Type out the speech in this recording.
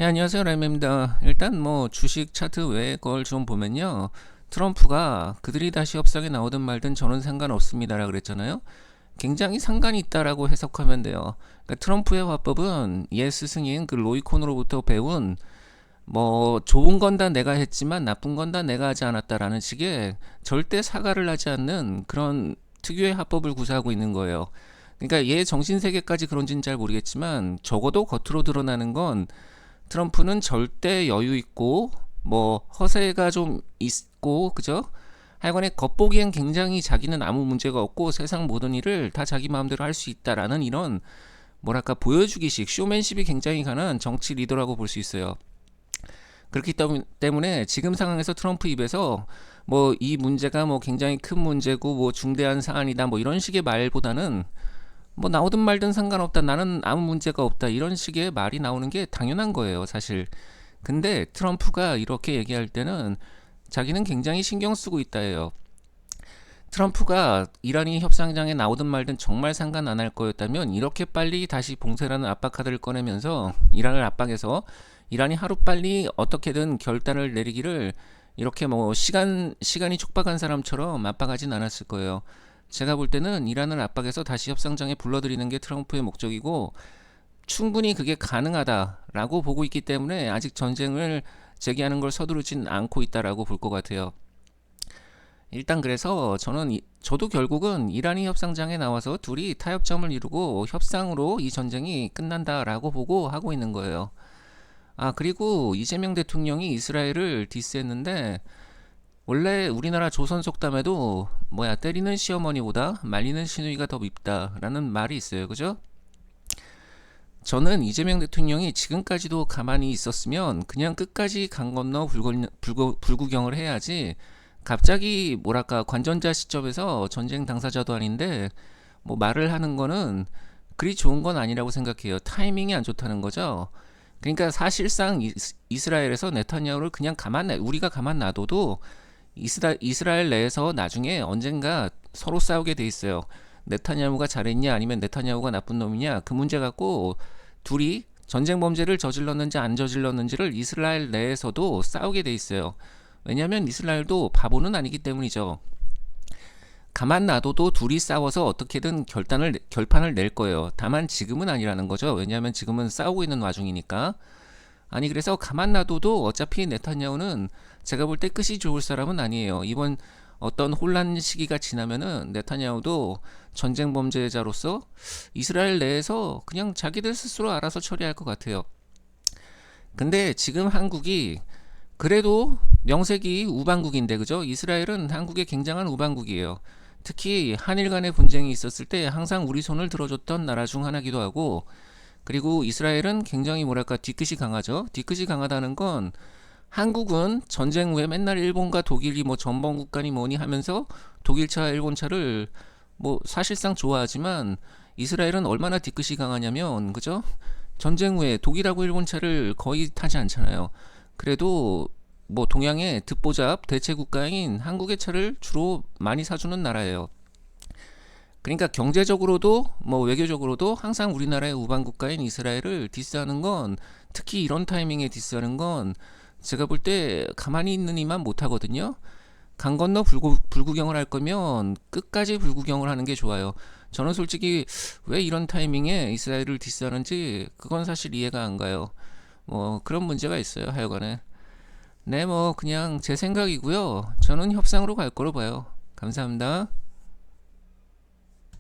네, 안녕하세요. 라임입니다. 일단 뭐 주식 차트 외의 걸 좀 보면요. 트럼프가 그들이 다시 협상에 나오든 말든 저는 상관없습니다라 그랬잖아요. 굉장히 상관이 있다라고 해석하면 돼요. 그러니까 트럼프의 화법은 옛 스승인 그 로이 콘으로부터 배운 뭐 좋은 건 다 내가 했지만 나쁜 건 다 내가 하지 않았다라는 식의 절대 사과를 하지 않는 그런 특유의 화법을 구사하고 있는 거예요. 그러니까 얘 정신세계까지 그런지는 잘 모르겠지만 적어도 겉으로 드러나는 건 트럼프는 절대 여유 있고 뭐 허세가 좀 있고 그죠? 하여간에 겉보기엔 굉장히 자기는 아무 문제가 없고 세상 모든 일을 다 자기 마음대로 할 수 있다라는 이런 뭐랄까 보여주기식 쇼맨십이 굉장히 강한 정치 리더라고 볼 수 있어요. 그렇기 때문에 지금 상황에서 트럼프 입에서 뭐 이 문제가 뭐 굉장히 큰 문제고 뭐 중대한 사안이다 뭐 이런 식의 말보다는 뭐 나오든 말든 상관없다 나는 아무 문제가 없다 이런 식의 말이 나오는 게 당연한 거예요 사실. 근데 트럼프가 이렇게 얘기할 때는 자기는 굉장히 신경 쓰고 있다예요. 트럼프가 이란이 협상장에 나오든 말든 정말 상관 안 할 거였다면 이렇게 빨리 다시 봉쇄라는 압박 카드를 꺼내면서 이란을 압박해서 이란이 하루빨리 어떻게든 결단을 내리기를 이렇게 뭐 시간이 촉박한 사람처럼 압박하진 않았을 거예요. 제가 볼 때는 이란을 압박해서 다시 협상장에 불러들이는 게 트럼프의 목적이고 충분히 그게 가능하다라고 보고 있기 때문에 아직 전쟁을 제기하는 걸 서두르진 않고 있다라고 볼 것 같아요. 일단 그래서 저도 결국은 이란이 협상장에 나와서 둘이 타협점을 이루고 협상으로 이 전쟁이 끝난다라고 보고 하고 있는 거예요. 아, 그리고 이재명 대통령이 이스라엘을 디스했는데 원래 우리나라 조선 속담에도 뭐야 때리는 시어머니보다 말리는 시누이가 더 밉다라는 말이 있어요. 그죠? 저는 이재명 대통령이 지금까지도 가만히 있었으면 그냥 끝까지 강 건너 불구경을 해야지 갑자기 뭐랄까 관전자 시점에서 전쟁 당사자도 아닌데 뭐 말을 하는 거는 그리 좋은 건 아니라고 생각해요. 타이밍이 안 좋다는 거죠. 그러니까 사실상 이스라엘에서 네타냐후를 그냥 우리가 가만 놔둬도 이스라엘 내에서 나중에 언젠가 서로 싸우게 돼 있어요. 네타냐후가 잘했냐 아니면 네타냐후가 나쁜 놈이냐 그 문제 갖고 둘이 전쟁 범죄를 저질렀는지 안 저질렀는지를 이스라엘 내에서도 싸우게 돼 있어요. 왜냐하면 이스라엘도 바보는 아니기 때문이죠. 가만 놔둬도 둘이 싸워서 어떻게든 결판을 낼 거예요. 다만 지금은 아니라는 거죠. 왜냐하면 지금은 싸우고 있는 와중이니까. 아니 그래서 가만 놔둬도 어차피 네타냐후는 제가 볼 때 끝이 좋을 사람은 아니에요. 이번 어떤 혼란 시기가 지나면은 네타냐후도 전쟁 범죄자로서 이스라엘 내에서 그냥 자기들 스스로 알아서 처리할 것 같아요. 근데 지금 한국이 그래도 명색이 우방국인데 그죠? 이스라엘은 한국의 굉장한 우방국이에요. 특히 한일 간의 분쟁이 있었을 때 항상 우리 손을 들어줬던 나라 중 하나기도 하고 그리고 이스라엘은 굉장히 뭐랄까 뒤끝이 강하죠. 뒤끝이 강하다는 건 한국은 전쟁 후에 맨날 일본과 독일이 뭐 전범국가니 뭐니 하면서 독일차 일본차를 뭐 사실상 좋아하지만 이스라엘은 얼마나 뒤끝이 강하냐면 그죠? 전쟁 후에 독일하고 일본차를 거의 타지 않잖아요. 그래도 뭐 동양의 듣보잡 대체 국가인 한국의 차를 주로 많이 사주는 나라예요. 그러니까 경제적으로도 뭐 외교적으로도 항상 우리나라의 우방 국가인 이스라엘을 디스하는 건 특히 이런 타이밍에 디스하는 건 제가 볼 때 가만히 있는 이만 못하거든요. 강 건너 불구경을 할 거면 끝까지 불구경을 하는 게 좋아요. 저는 솔직히 왜 이런 타이밍에 이스라엘을 디스하는지 그건 사실 이해가 안 가요. 뭐 그런 문제가 있어요. 하여간에 네, 뭐 그냥 제 생각이고요. 저는 협상으로 갈 거로 봐요. 감사합니다.